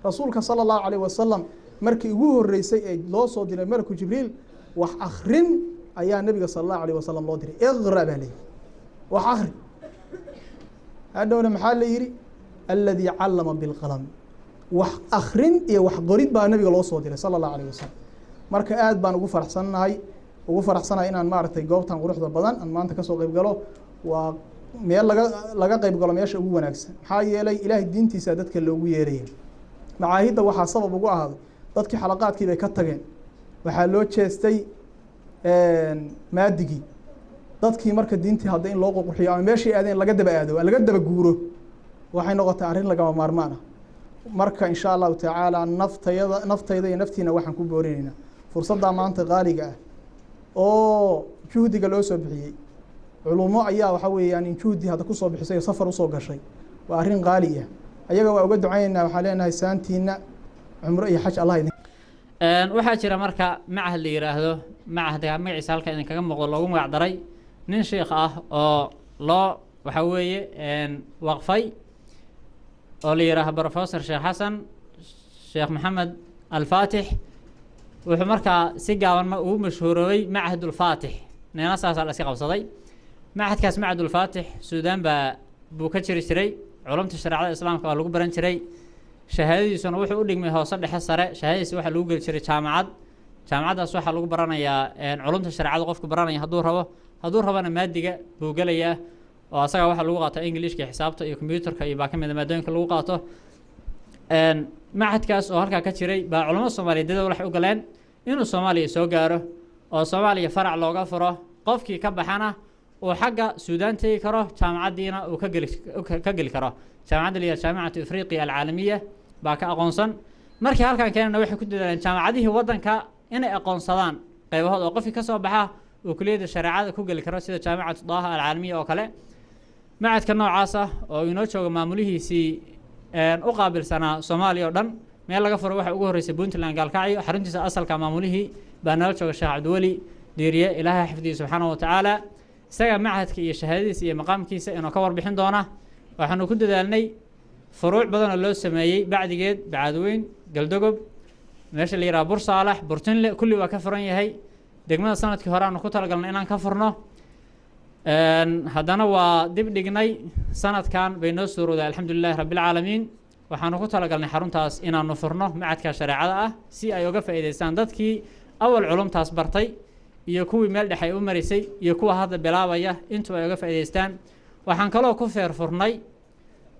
rasuulka sallallahu alayhi wasallam markii ugu horeysay ee loo soo diray malku jibriil wax akhrin ayaa nabiga sallallahu alayhi wasallam loo diray iqra bali wax akhri hadawna maxaa la yiri alladhi allama bil qalam wax akhrin iyo wax qorid baa nabiga loo soo diray sallallahu alayhi wasallam marka aad baan ugu faraxsanahay inaan maaragtay goobtan quruxda badan aan maanta ka soo qayb galo waa meel laga qayb galo meesha ugu wanaagsan maxaa yeelay ilaahay diintiisa dadka loogu yeeray macaahidda waxaa sabab ugu ahaaday dadkii xalaqaadkii bay ka tageen waxaa loo jeestay maadigii dadkii marka diintii hadda in loo qurxiyo ama meeshii aadeen laga daba aado laga daba guuro waxay noqotay arrin lagama maarmaan ah marka insha allahu tacaala naftayda iyo naftiina waxaan ku boorinaynaa fursaddaa maanta qaaliga ah oo juhdiga loo soo bixiyey culumo ayaa waxa weeyaan in juhdi hadda ku soo bixisay oo safar u soo gashay waa arrin qaali ah ayaga waa uga ducaynaynaa waxaan leenahay saantiina cumro iyo xaj allah idin waxaa jira marka macahad la yiraahdo macahadka magaciisa halka idin kaga muuqdo loogu magac daray nin sheekh ah oo loo waxa weeye waqfay oo la yiraahdo professor Sheekh Xasan Sheekh Maxamed Al-Fatih wuxuu markaa si gaaban ugu mashhuuroobay macahad al-Fatih neena saasa la iska qabsaday macahadkaas macahad al-Fatih Suudaan buu ka jiri jiray culumta shariicada islaamka waa lagu baran jiray shahaadadiisuna wuxuu u dhigmay hoose dhexe sare shahaadadiisa waxa lagu geli jiray jaamacadaas waxa lagu baranayaa culumta shariicada qofku baranaya hadduu rabana maadiga buu gelayaa oo asaga waxa lagu qaataa Englishka xisaabta iyo computerka iyo baakimada maadooyinka lagu qaato macahadkaas oo halka ka jiray baa culimada Soomaaliyeed waxay u galeen inuu Soomaaliya soo gaaro oo Soomaaliya farac looga furo qofkii ka baxana oo xagga Suudaan tagi karo jaamacadiina uu ka geli karo jaamacadda la yiraahdo Jaamacatu Afriqiya Al-Caalamiya baa ka aqoonsan markii halkan keenana waxay ku dadaaleen jaamacadihii wadanka inay aqoonsadaan qaybahooda oo qofkii ka soo baxa oo kulliyadda shariicada ku geli karo sida Jaamacatu Daaha Al-Caalamiya oo kale macadka noocaas ah oo inoo jooga maamulihiisii u qaabilsanaa Soomaaliya oo dhan meel laga furo waxa ugu horeysay Puntland Gaalkacyo xaruntiisa asalka maamulihii baa nala jooga Sheekh Cabdiwali Diiriye Ilaahay xifdiyo subhanahu wa ta'ala isaga macadka iyo shahaadadiisa iyo maqaamkiisa inuu ka warbixin doona waxaanu ku dadaalnay furuuc badan oo loo sameeyay bacdigeed Bacadweyn Galdogob meesha la yiraahdo Bursaalax Burtinle kulli waa ka furan yahay degmada sanadkii hore aanu ku talagalnay inaan ka furno haddana waa dib dhignay sanadkan bay noo suurooday alxamdulillahi rabbil caalamiin waxaanu ku talagalnay xaruntaas inaanu furno macadka shariicada ah si ay uga faa'iideystaan dadkii awal culumtaas bartay iyo kuwii meel dhexe ay u marisay iyo kuwa hadda bilaabaya intuu ay uga faa'iideystaan waxaan kaloo ku furnay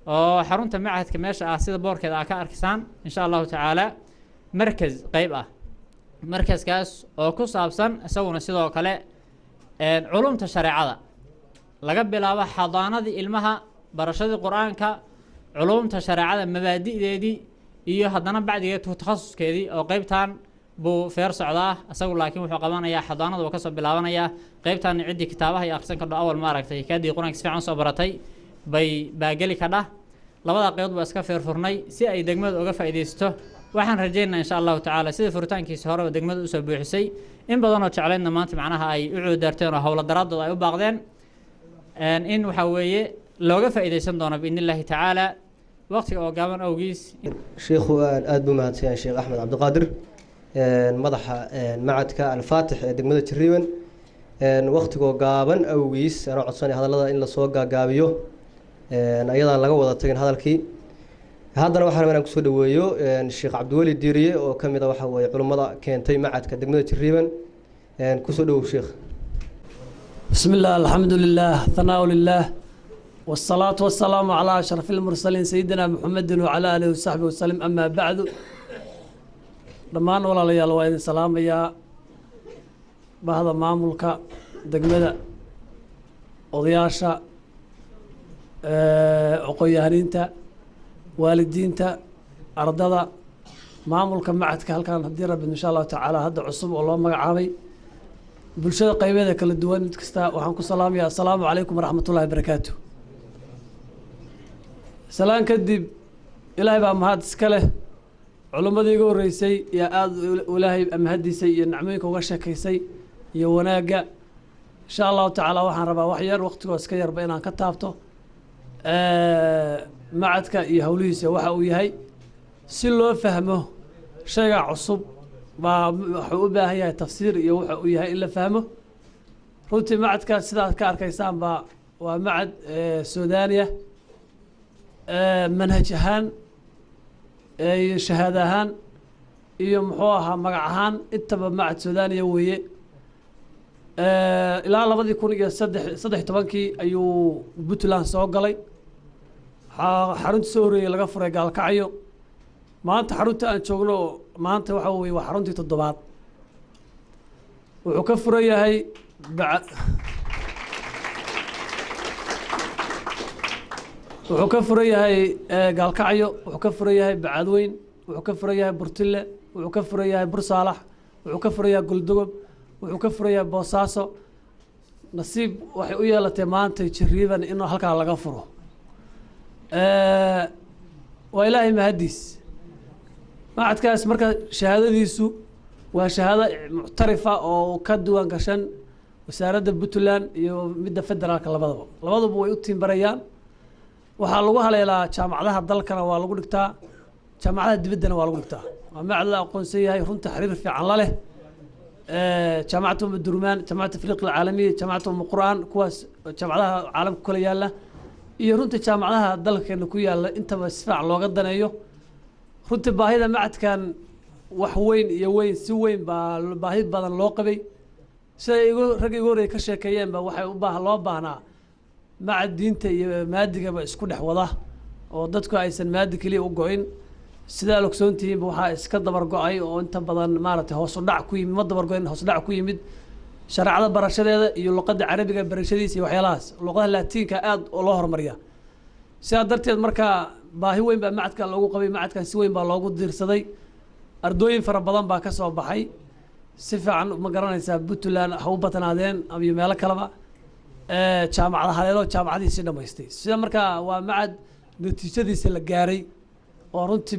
oo xarunta macadka meesha ah sida boorkeeda ka arkisaan insha allahu tacaala markaz qayb ah markazkaas oo ku saabsan isaguna sidoo kale culumta shariicada laga bilaabo xadaanadii ilmaha barashadii quraanka culumta shariicada mabaadi'deedii iyo haddana bacdigeed takhasuskeedii oo qaybtan buu feer socdaa asagu laakiin wuxuu qabanayaa xadaanada oo ka soo bilaabanaya qaybtan cidii kitaabaha iyo akhrisan karo awal ma aragtay kaadii quraanka si fiican soo baratay baa geli ka dhah labada qaybood baa iska feer furnay si ay degmada uga faa'iideysto waxaan rajaynaynaa insha allahu tacaala sida furitaankiisa hore degmada u soo buuxisay in badan oo jecleedna maanta macnaha ay u cuudaarteen oo hawlo daraadooda ay u baaqdeen in waxa weeye looga faa'iideysan doono biidnillaahi tacaala waqtiga oo gaaban awgiis sheekhu aad buu mahadsan Sheekh Axmed Cabdiqaadir madaxa macadka Al-Fatih ee degmada Jariiban waqtiga oo gaaban awgiis ana codsanay hadallada in la soo gaagaabiyo ayadaan laga wada tagin hadalkii haddana waxaan rabaa inaan kusoo dhaweeyo Sheekh Cabdiwali Diiriye oo ka mid ah waxa weeye culimada keentay macadka degmada Jariiban kusoo dhawow Sheekh bismillah alxamdulilah thanaa lillah والصلاة والسلام على أشرف المرسلين سيدنا محمد وعلى آله وصحبه وسلم أما بعد دمان ولا ليال وين سلام يا بهذا معمولك دقمدة وضياشة عقيانينتا والدينتا أرضا معمولك معتك هل كان هدي رب إن شاء الله تعالى هذا عصب والله ما عامي بلشة قيمة كل الدوان تكستا وحنكم سلام يا السلام عليكم ورحمة الله وبركاته سلام كدب إلهي بقى مهاد سكله علماء يقول رئيسي يا آد إلهي أمهديسي يا نعميك وغشكيسي يا وناقة إن شاء الله تعالى وحن ربا وحير وقت واسكير بينا كتابته معدك يهوليس وحا ويهي si loo fahmo shayga cusub baa wuxuu u baahan yahay tafsiir iyo waxa uu yahay in la fahmo runtii macadkaas sidaad ka arkaysaan baa waa macad suudaaniya manhaj ahaan iyo shahaad ahaan iyo muxuu ahaa magac ahaan intaba macad suudaaniya weeye ilaa 2013 ayuu Puntland soo galay xarunta soo horeeyay laga furay Gaalkacyo maanta xarunta aan joogno maanta waxa weeye waa xaruntii 7aad wuxuu ka furan yahay wuxuu ka furan yahay Gaalkacyo wuxuu ka furan yahay Bacadweyn wuxuu ka furan yahay Burtille wuxuu ka furan yahay Bursaalax wuxuu ka furan yahay Goldogob wuxuu ka furan yahay Boosaaso nasiib waxay u yeelatay maanta Jiriiban inuu halkaa laga furo waa ilaahay mahadiis macadkaas marka shahaadadiisu waa shahaado muctarifa oo ka duwan gashan wasaaradda Puntland iyo midda federaalka labaduba way u tiimbarayaan waxaa lagu haleelaa jaamacadaha dalkana waa lagu dhigtaa jaamacadaha dibaddana waa lagu dhigtaa waa macad la aqoonsan yahay runta xiriir fiican la leh jaamacatu Durmaan jaamacatu Afriiq Alcaalamiya jaamacatu Qur'aan kuwaas jaamacadaha caalamka kala yaala iyo runta jaamacadaha dalkeena ku yaala intaba si fiican looga daneeyo runta baahida macadkan wax weyn iyo weyn si weyn baa baahi badan loo qabay sida rag igu horeeyay ka sheekeeyeen ba waxay loo baahnaa macad diinta iyo maadigaba isku dhex wada oo dadku aysan maadi kaliya u go'in sida ogsoontihiin waxa iska dabar go'ay oo inta badan maaragtay hoos u dhac ku yimid ma dabar go'in hoos u dhac ku yimid sharciyada barashadeeda iyo luqadda carabiga barashadiisa iyo waxyaalahaas luqadaha laatiinka aad loo horumariyaa sidaa darteed marka baahi weyn baa macadka loogu qabay macadkan si weyn baa loogu diirsaday ardooyin fara badan baa ka soo baxay si fiican ma garanaysaa Puntland ha u batanaadeen iyo meelo kaleba jaamacadaha haleelo jaamacadiisi dhamaystay sida marka waa macad natiijadiisa la gaaray oo runtii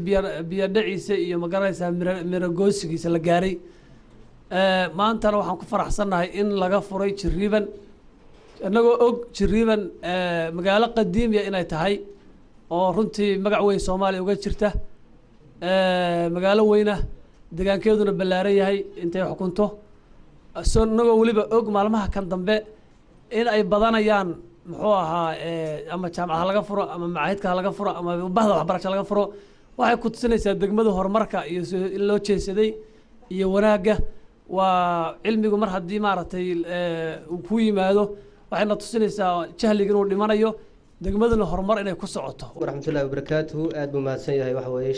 biyo dhaciisa iyo ma garanaysaa miro goosigiisa la gaaray maantana waxaan ku faraxsanahay in laga furay Jiriiban annagoo og Jiriiban magaalo qadiimiya inay tahay oo runtii magac weyn Soomaaliya uga jirta magaalo weyna deegaankeeduna ballaaran yahay intay xukunto annagoo waliba og maalmaha kan dambe in ay badanayaan muxuu ahaa ama jaamacadaha laga furo ama macaahidka laga furo ama bahda waxbarasho laga furo waxay ku tusinaysaa degmada horumarka iyo in loo jeesaday iyo wanaagga waa cilmigu mar haddii maaragtay uu ku yimaado waxayna tusinaysaa jahliga inuu dhimanayo degmaduna horumar inay ku socoto waraxmatullaahi wabarakaatuhu aad buu mahadsan yahay waxa weeye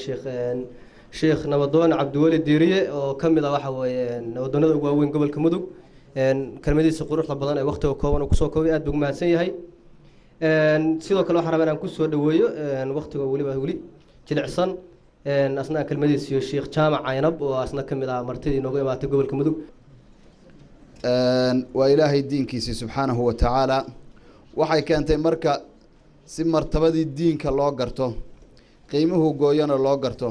sheekh nabadoon cabdiweli diiriye oo ka mid ah waxa weeye nabadoonada ugu waaweyn gobolka mudug kelmadiisa quruxda badan ee waqtiga kooban uu kusoo koobay aad buu mahadsan yahay sidoo kale waxaan rabaa inaan ku soo dhaweeyo waqtiga weliba weli jilicsan asna kelmadiisa iyo sheekh jaamac caynab oo asna ka mid ah martidii noogu imaatay gobolka mudug waa ilaahay diinkiisii subxaanahu wa tacaala waxay keentay marka si martabadii diinka loo garto qiimuhu gooyana loo garto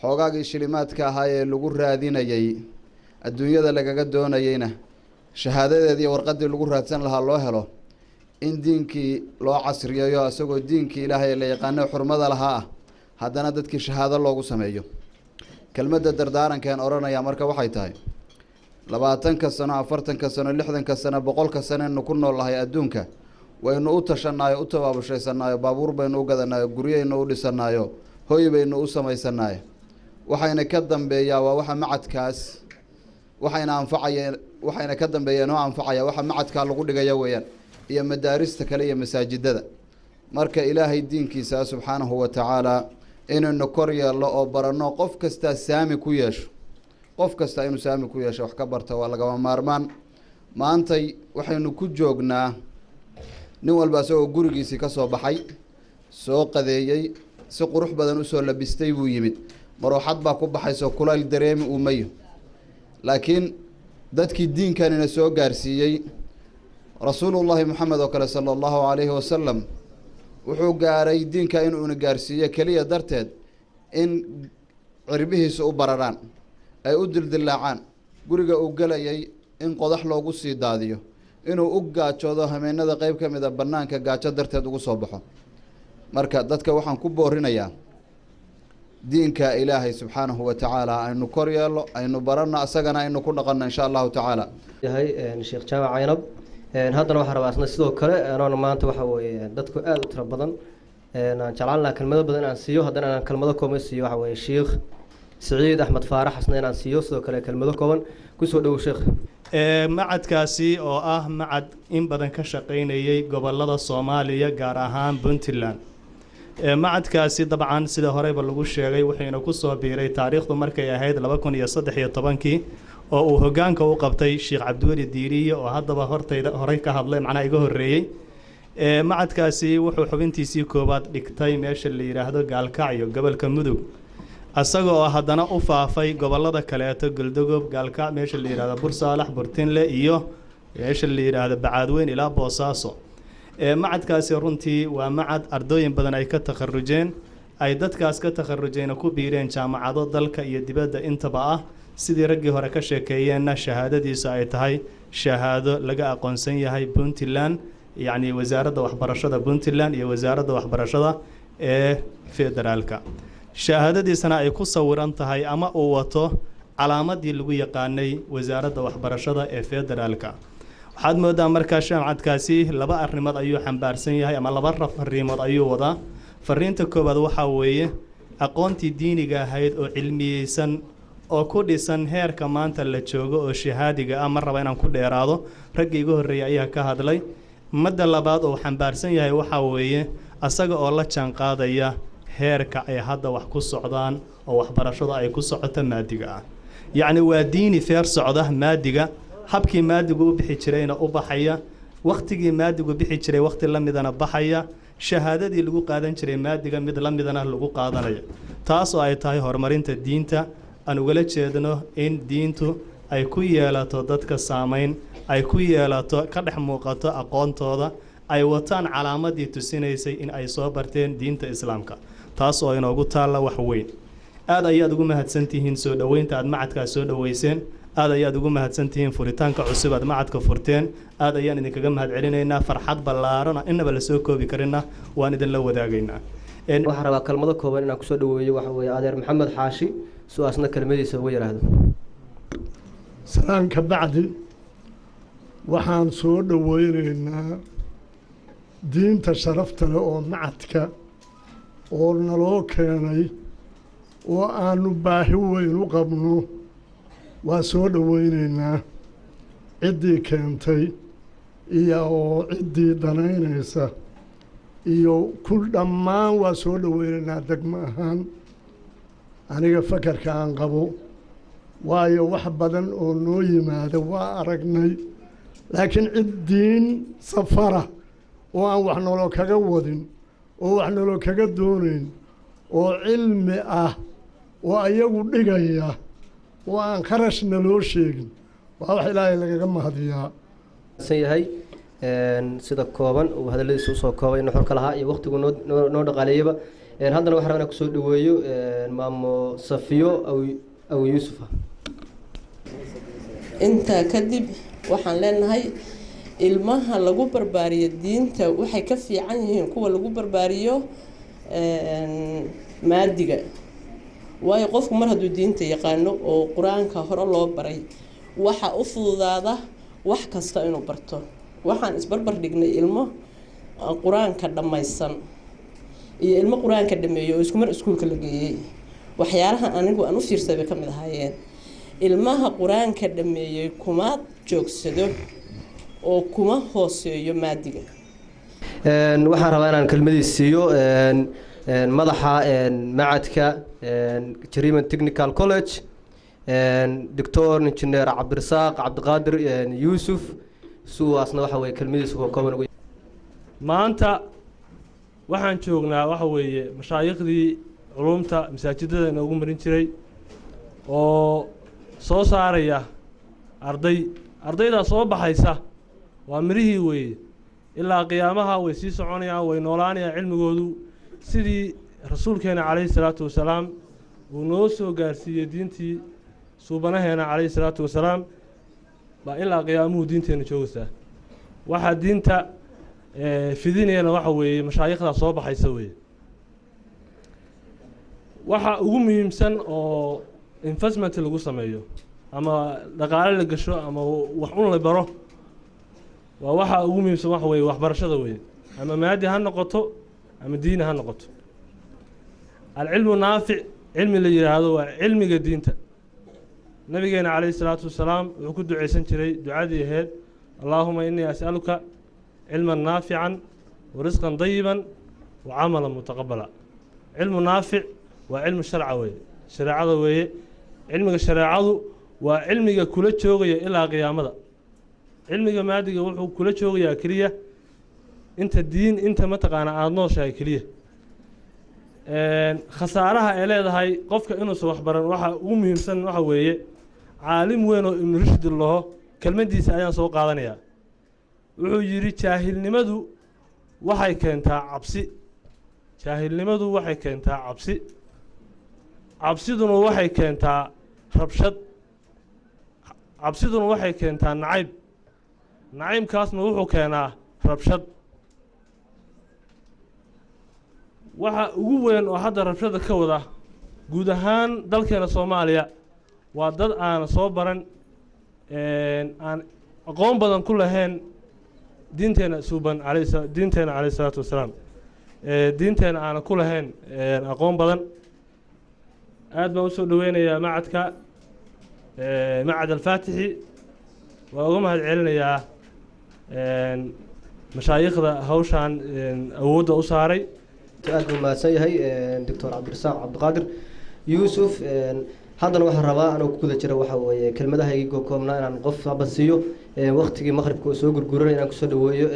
xoogaagii shilimaadka ahaa ee lagu raadinayay adduunyada lagaga doonayeyna shahaadadeed iyo warqaddii lagu raadsan lahaa loo helo in diinkii loo casriyeeyo isagoo diinkii ilaahay la yaqaano xurmada lahaa ah haddana dadkii shahaado loogu sameeyo kelmadda dardaarankan odhanaya marka waxay tahay 20 sano 40 sano 60 sano 100 sano innu ku noolahay adduunka waynu u tashanaayo u tabaabushaysanaayo baabuur baynu u gadanaayo guryaynu u dhisanaayo hoy baynu u samaysanaayo waxayna ka dambeeyaa waa waxa macadkaas waxayna ka dambeeyeen oo anfacaya waxa macadkaa lagu dhigaya weeyaan iyo madaarista kale iyo masaajidada marka ilaahay diinkiisa subxaanahu wa tacaala inaynu kor yeelno oo baranno qof kastaa saami ku yeesho qof kasta inuu saami ku yeesho wax ka barta waa lagama maarmaan maantay waxaynu ku joognaa nin walba isagoo gurigiisii ka soo baxay soo qadeeyey si qurux badan usoo labistay buu yimid marooxad baa ku baxayso kulayl dareemi uu mayo laakiin dadkii diinkanina soo gaarsiiyey rasuulullaahi moxamed oo kale sala allahu calayhi wasalam wuxuu gaaray diinka inuuna gaarsiiyo keliya darteed in cirbihiisa u bararaan ay u dildillaacaan guriga uu gelayay in qodax loogu sii daadiyo inuu u gaajoodo hameenada qeyb ka mid a bannaanka gaajo darteed ugu soo baxo marka dadka waxaan ku boorinayaa diinka ilaahay subxaanahu wa tacaala aynu kor yeelno aynu baranno asagana aynu ku dhaqanno insha allahu tacaala yahay sheekh jaamac caynab haddana waxaan rabaa isna sidoo kale anoona maanta waxa weeye dadku aad u tiro badan aan jeclaan lahaa kelmado badan inaan siiyo haddana inaan kelmado kooban siiyo waxa weeye sheekh سعيد أحمد فارح حسنا إن سيوس وكله كلمة كمان كسر دو شيخ macadkaasi oo ah macad in badan ka shaqaynayay gobolada Soomaaliya gaar ahaan Puntland macadkaasi dabcan sida horeyba lagu sheegay wuxuuna ku soo biiray taariikhdu markay ahayd 2013 oo uu hogaanka u qabtay Sheekh Cabdiweli Diiriye oo haddaba horey ka hadlay macna iga horeeyay macadkaasi wuxuu xubintiisii koobaad dhigtay meesha la yiraahdo Gaalkacyo gobolka Mudug asagoo haddana u faafay gobolada kaleeto Galdogob Gaalkacyo meesha la yiraahdo Bursaalax Burtinle iyo meesha la yiraahdo Bacaadweyn ilaa Boosaaso macadkaasi runtii waa macad ardooyin badan ay ka takharujeen ay dadkaas ka takharujeen ku biireen jaamacado dalka iyo dibadda intaba ah sidii raggii hore ka sheekeeyeenna shahaadadiisu ay tahay shahaado laga aqoonsan yahay Puntland يعني وزارة waxbarashada Puntland iyo wasaaradda waxbarashada ee federaalka shahaadadii sana ay ku sawiran tahay ama uu wato calaamadii lagu yaqaanay wasaaradda waxbarashada ee federaalka waxaad moodaa markaa jaamacadkaasi laba arrimood ayuu xambaarsan yahay ama laba fariimood ayuu wadaa fariinta koobaad waxa weeye aqoontii diiniga ahayd oo cilmiyeysan oo ku dhisan heerka maanta la joogo oo shahaadiga ah ma raba inaan ku dheeraado raggii iga horeeyay ayaa ka hadlay madda labaad oo xambaarsan yahay waxa weeye asaga oo la jaan qaadaya heerka ay hadda wax ku socdaan oo waxbarashada ay ku socoto maadiga ah yacni waa diini feer socda maadiga habkii maadigu u bixi jirayna u baxaya waqtigii maadigu bixi jiray waqti la midana baxaya shahaadadii lagu qaadan jiray maadiga mid la midana lagu qaadanayo taas oo ay tahay horumarinta diinta aan ugala jeedno in diintu ay ku yeelato dadka saameyn ay ku yeelato ka dhex muuqato aqoontooda ay wataan calaamadii tusinaysay in ay soo barteen diinta islaamka taas oo inoogu taalla wax weyn aad ayaad ugu mahadsantihiin soo dhaweynta aad macadkaas soo dhaweyseen aad ayaad ugu mahadsantihiin furitaanka cusub aad macadka furteen aad ayaan idinkaga mahad celinaynaa farxad ballaaran inaba la soo koobi karina waan idin la wadaagaynaa waxaan rabaa kelmado kooban inaan kusoo dhaweeyo waxa weeye adeer maxamed xaashi su-aasna kelmadiisa ugu yaraahdo salaanka bacdi waxaan soo dhaweynaynaa diinta sharafta leh oo macadka oo naloo keenay oo aanu baahi weyn u qabno waa soo dhaweynaynaa ciddii keentay iyo oo ciddii danaynaysa iyo kul dhammaan waa soo dhaweynaynaa degmo ahaan aniga fakarka aan qabo waayo wax badan oo noo yimaada waa aragnay laakiin cid diin safara oo aan wax nolol kaga wadin oo wax nolol kaga doonayn oo cilmi ah oo ayagu dhigaya oo aan kharashna loo sheegin waa wax ilaahay lagaga mahadiyaa yahay sida kooban uu hadaladiisa usoo koobay in xorka lahaa iyo waqtigu noo dhaqaaleeyaba haddana waxaan rabnaa kusoo dhaweeyo maamo Safiyo aw Yuusufa inta kadib waxaan leenahay ilmaha lagu barbaariyo diinta waxay ka fiican yihiin kuwa lagu barbaariyo maadiga waayo qofku mar hadduu diinta yaqaano oo qur-aanka hore loo baray waxa u fududaada wax kasta inuu barto waxaan isbarbar dhignay ilmo qur-aanka dhammaysan iyo ilmo qur-aanka dhameeyo oo isku mar iskuulka la geeyey waxyaalaha anigu aan u fiirsay bay ka mid ahaayeen ilmaha qur-aanka dhameeyey kuma joogsado oo kuma hooseeyo maadiga waxaan rabaa inaan kelmadiis siiyo madaxa macadka Jariman Technical College Dr. Engineer Cabdirasaaq Cabdiqaadir Yuusuf suwaasna waxa weeye kelmadiis oo kooban maanta waxaan joognaa waxa weeye mashaayiqdii culumta masaajidada inoogu marin jiray oo soo saaraya ardayda soo baxaysa waa mirihii weeye ilaa qiyaamaha way sii soconayaan way noolaanayaan cilmigoodu sidii rasuulkeena calayhi salaatu wasalaam uu noo soo gaarsiiyey diintii suubanaheena calayhi salaatu wasalaam baa ilaa qiyaamuhu diinteena joogaysaa waxaa diinta fidinayana waxa weeye mashaayikhda soo baxaysa weeye waxa ugu muhiimsan oo investment lagu sameeyo ama dhaqaale la gasho ama wax un la baro waa waxa ugu muhiimsan waxa weeye waxbarashada weeye ama maadi ha noqoto ama diini ha noqoto alcilmu naafic cilmi la yidhaahdo waa cilmiga diinta nabigeena calayhi salaatu wasalaam wuxuu ku ducaysan jiray ducadii ahayd allaahuma innii as'aluka cilman naafican warisqan dayiban wa camalan mutaqabala cilmu naafic waa cilmu sharca weeye shareecada weeye cilmiga shareecadu waa cilmiga kula joogaya ilaa qiyaamada cilmiga maadiga wuxuu kula joogayaa keliya inta diin inta mataqaana aada nooshahay keliya khasaaraha ay leedahay qofka inuusan waxbaran waxa ugu muhiimsan waxa weeye caalim weyn oo ibnu rushdi laho kelmaddiisa ayaan soo qaadanayaa wuxuu yidhi jaahilnimadu waxay keentaa cabsi jaahilnimadu waxay keentaa cabsi cabsiduna waxay keentaa rabshad cabsiduna waxay keentaa nacayb nacaybkaasna wuxuu keenaa rabshad waxa ugu weyn oo hadda rabshada ka wada guud ahaan dalkeena soomaaliya waa dad aan soo baran aan aqoon badan ku lahayn diinteena suuban diinteena calayhi salaatu wasalaam diinteena aanan ku lahayn aqoon badan aad baan usoo dhaweynayaa macadka macad alfaatixi waa uga mahad celinayaa mashaayikhda hawshaan awoodda u saaray aad buu mahadsan yahay doctor cabdirasaaq cabdiqaadir yuusuf haddana waxaan rabaa anoo ku guda jira waxa weeye kelmadaha iga koobnaa inaan qof haba siiyo waktigii maqribka oo soo gurguranay inaan kusoo dhaweeyo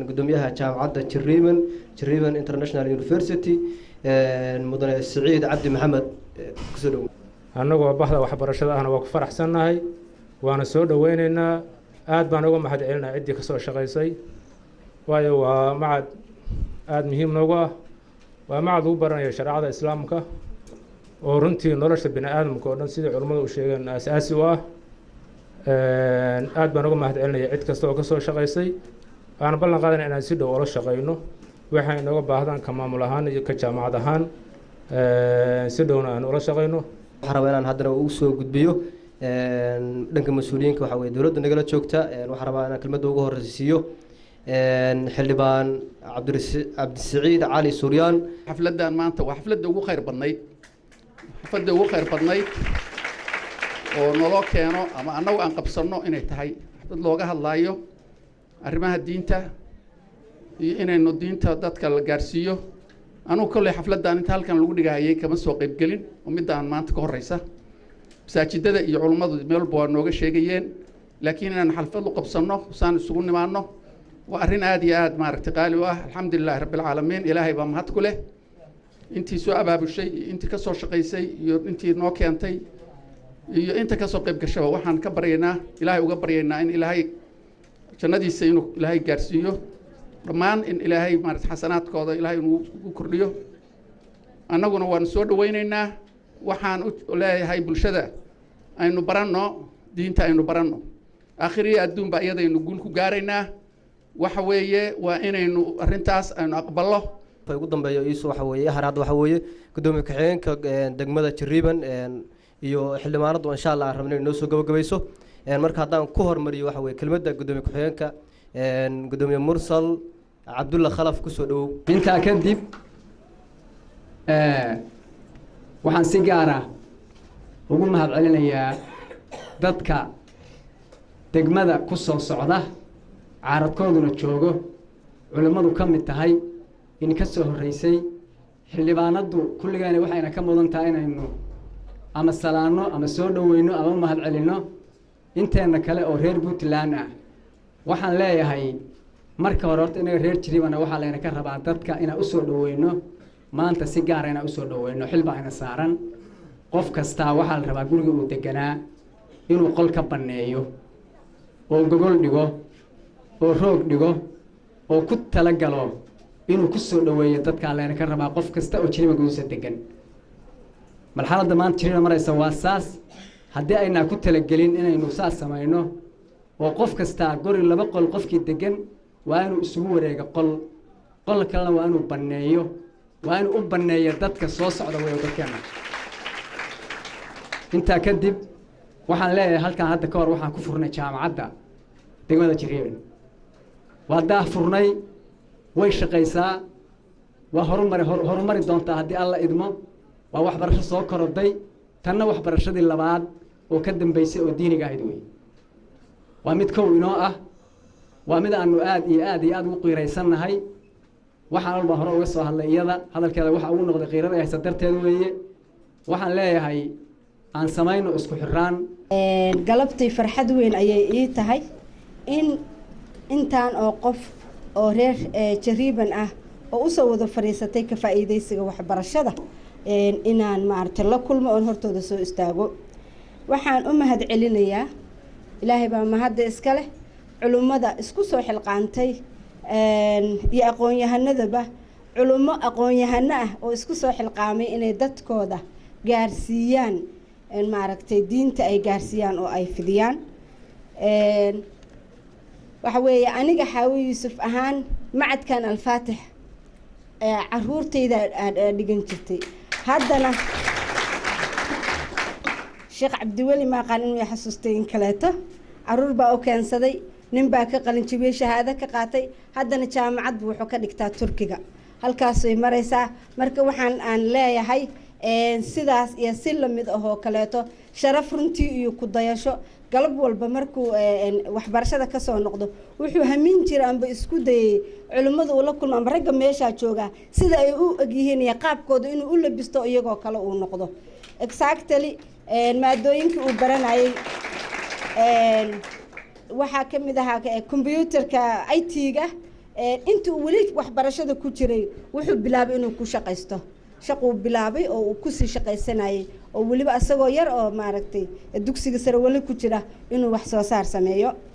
gudoomiyaha jaamacadda Jiriban International University mudane Saciid Cabdi Maxamed kusoo dhaweeyo annagoo bahda waxbarashada ahna waa ku faraxsannahay waana soo dhaweynaynaa aad baan uga mahad celinaa ciddii ka soo shaqaysay waayo waa macad aad muhiim noogu ah waa macad ugu baranaya shareecada islaamka oo runtii nolosha bini aadamka oo dhan sidii culimmadu u sheegeen aasaasi u ah aad baan uga mahad celinaya cid kasta oo ka soo shaqaysay waxaan ballan qaadanaya inaan si dhow ula shaqayno waxay inooga baahdaan ka maamul ahaan iyo ka jaamacad ahaan si dhowna aan ula shaqayno waxaan rabaa inaan haddana ugu soo gudbiyo dhanka mas-uuliyiinka waxa weye dowladda nagala joogta waxaan rabaa inaan kelmadda ugu horreysiiyo xildhibaan cabdisaciid cali suryaan xafladdan maanta waa xafladda ugu khayr badnayd oo naloo keeno ama annagu aan qabsanno inay tahay xaflad looga hadlaayo arrimaha diinta iyo inaynu diinta dadka la gaarsiiyo anugu kolley xafladdan inta halkan lagu dhigahayay kama soo qaybgelin oo middaan maanta ka horreysa masaajidada iyo culummadu meel walba waa nooga sheegayeen laakiin inaan xalfad u qabsanno saan isugu nimaanno waa arrin aad iyo aad maaragtay qaali u ah alxamdulilahi rabbilcaalamiin ilaahay baa mahad ku leh intii soo abaabushay iyo intii ka soo shaqaysay iyo intii noo keentay iyo inta ka soo qayb gashaba waxaan ka baryaynaa ilaahay uga baryaynaa in ilaahay jannadiisa inuu ilaahay gaarsiiyo dhammaan in ilaahay maaragtay xasanaadkooda ilaahay inuu ugu kordhiyo annaguna waan soo dhawaynaynaa waxaan u leeyahay bulshada aynu baranno diinta aynu baranno aakhiriya adduunba iyadaynu guul ku gaaraynaa waxa weeye waa inaynu arrintaas aynu aqballo ugu dambeeyo iisu waxa weeye har hadda waxa weeye gudoomiye ku-xigeenka degmada Jiriban iyo xildhibaanadu insha Allah aan rabnay inoo soo gabagabayso marka haddaan ku hormariyo waxa weeye kelmadda gudoomiye ku-xigeenka gudoomiye Mursal Cabdulla Khalaf ku soo dhawow intaa kadib waxaan si gaar ah ugu mahad celinayaa dadka degmada ku soo socda caaradkooduna joogo culimmadu ka mid tahay in ka soo horreysay xildhibaanadu kulligaana waxayna ka mudan tahay inaynu ama salaanno ama soo dhoweyno ama u mahad celinno inteena kale oo reer Puntland ah waxaan leeyahay marka hore horta inaga reer Jiribana waxaa layna ka rabaa dadka inaan u soo dhoweyno maanta si gaar ah inaan u soo dhoweyno xilba ayna saaran qof kasta waxaa la rabaa guriga uu deganaa inuu qol ka banneeyo oo gogol dhigo oo roog dhigo oo ku tala galo inuu ku soo dhaweeyo dadka layna ka rabaa qof kasta oo Jiriban gudihiisa degan marxaladda maanta Jiriban maraysa waa saas haddii aynaa ku talagelin inaynu saas samayno oo qof kasta guri laba qol qofkii degan waa inuu isugu wareego qol kalena waa inuu banneeyo waa inuu u banneeyo dadka soo socda weeyo dadkeena intaa kadib waxaan leeyahay halkan hadda ka hor waxaan ku furnay jaamacadda degmada Jariiban waa daah furnay way shaqaysaa waa horumari doontaa haddii alla idmo waa waxbarasho soo korodhay tanna waxbarashadii labaad oo ka dambeysay oo diiniga ahayd wey waa mid kow inoo ah waa mid aanu aad iyo aad ugu qiiraysannahay waxaan walba hore uga soo hadlay iyada hadalkeeda waxa ugu noqday qiirada ay haysa darteed weeye waxaan leeyahay aan samayno isku xiraan galabtii farxad weyn ayay ii tahay in intaan oo qof oo reer Jariiban ah oo u soo wada fariisatay ka faa'iideysiga waxbarashada inaan maartay la kulmo oo hortooda soo istaago waxaan u mahad celinayaa ilaahay baa mahad iska leh culimada isku soo xilqaantay iyo aqoon-yahanadaba culimo aqoon-yahano ah oo isku soo xilqaamay inay dadkooda gaarsiiyaan maaragtay diinta ay gaarsiiyaan oo ay fidiyaan waxa weeye aniga Xaawi Yuusuf ahaan macadkan Al-Faatix caruurtayda dhigan jirtay haddana Sheekh Cabdiweli ma qaan inuu xasuustay in kaleeto caruur baa u keensaday nin baa ka qalin jibiyay shahaado ka qaatay haddana jaamacad buu wuxuu ka dhigtaa Turkiga halkaas ay maraysaa marka waxaan aan leeyahay sidaas iyo si la mid ah oo kaleeto sharaf runtii iyo ku dayasho galab walba markuu waxbarashada ka soo noqdo wuxuu hamin jiray amba isku dayay culimadu uu la kulmo amba ragga meesha jooga sida ay u ogyihiin iyo qaabkooda inuu u labisto iyagoo kale uu noqdo exactly maadooyinka uu baranayay waxaa ka mid ahaa computerka IT-ga intuu weli waxbarashada ku jiray wuxuu bilaabay inuu ku shaqaysto shaqo bilaabay oo uu ku sii shaqaysanayay oo waliba asagoo yar oo maaragtay dugsiga sare wali ku jira inuu wax soo saar sameeyo